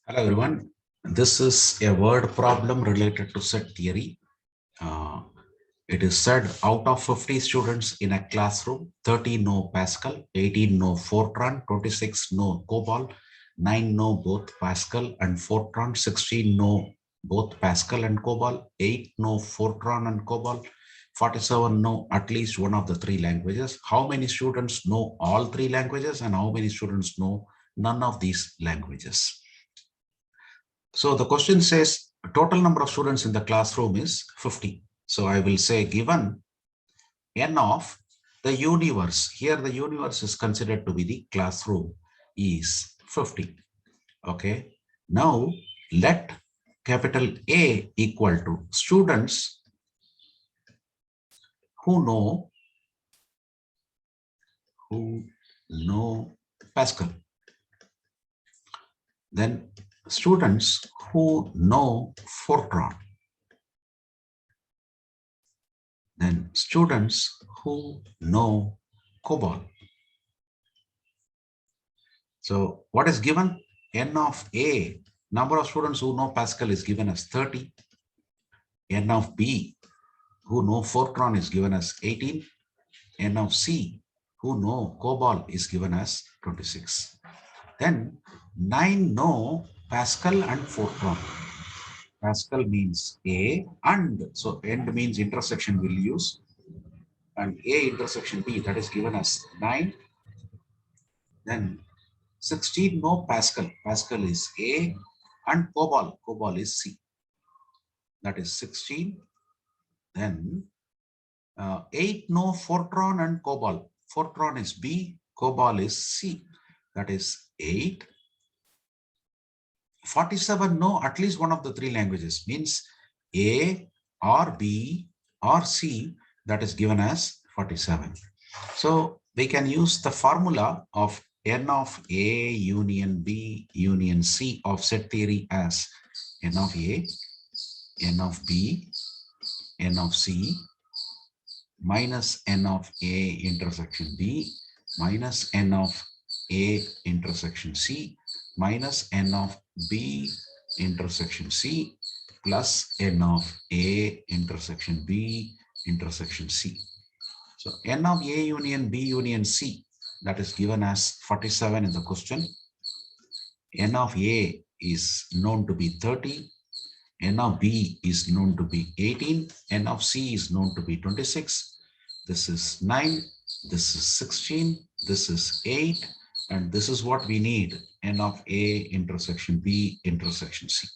Hello everyone. This is a word problem related to set theory. Uh, it is said out of 50 students in a classroom, 30 know Pascal, 18 know Fortran, 26 know COBOL, 9 know both Pascal and Fortran, 16 know both Pascal and COBOL, 8 know Fortran and COBOL, 47 know at least one of the three languages. How many students know all three languages and how many students know none of these languages? So the question says total number of students in the classroom is 50. So I will say given n of the universe, here the universe is considered to be the classroom, is 50. Okay. Now let capital A equal to students who know Pascal. Then students who know Fortran. Then students who know COBOL. So what is given? N of A, number of students who know Pascal is given as 30. N of B, who know Fortran is given as 18. N of C, who know COBOL is given as 26. Then 9 know Pascal and Fortran. Pascal means A and, so end means intersection will use, and A intersection B, that is given as 9. Then 16 know Pascal. Pascal is A and COBOL. COBOL is C. That is 16. Then 8 know Fortran and COBOL. Fortran is B. COBOL is C. That is 8. 47 know at least one of the three languages. Means A or B or C. That is given as 47. So we can use the formula of N of A union B union C of set theory as N of A, N of B, N of C minus N of A intersection B minus N of A intersection C minus N of B intersection C plus N of A intersection B intersection C. So N of A union B union C, that is given as 47 in the question. N of A is known to be 30. N of B is known to be 18. N of C is known to be 26. This is 9. This is 16. This is 8. And this is what we need. N of A intersection B intersection C.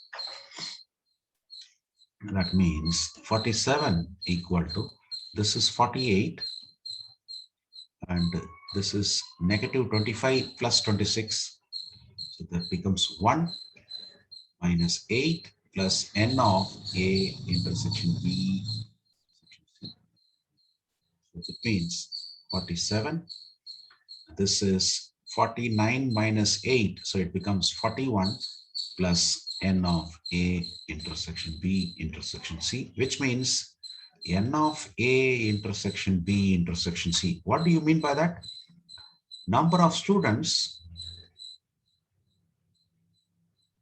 That means 47 equal to, this is 48. And this is negative 25 plus 26. So that becomes 1 minus 8 plus N of A intersection B. So it means 47. This is 49 minus 8. So it becomes 41 plus N of A intersection B intersection C, which means N of A intersection B intersection C. What do you mean by that? Number of students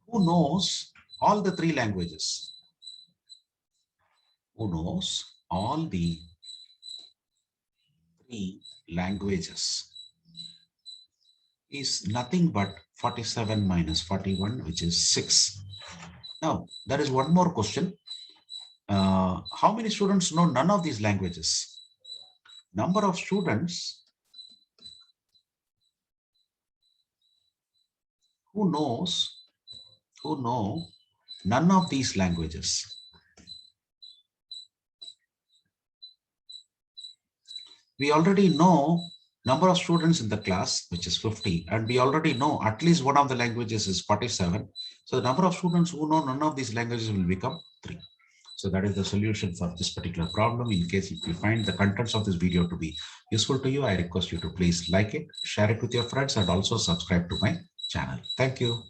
who knows all the three languages. Who knows all the three languages is nothing but 47 minus 41, which is 6. Now, there is one more question. How many students know none of these languages? Number of students who know none of these languages. We already know number of students in the class, which is 50, and we already know at least one of the languages is 47. So the number of students who know none of these languages will become 3. So that is the solution for this particular problem. In case if you find the contents of this video to be useful to you, I request you to please like it, share it with your friends, and also subscribe to my channel. Thank you.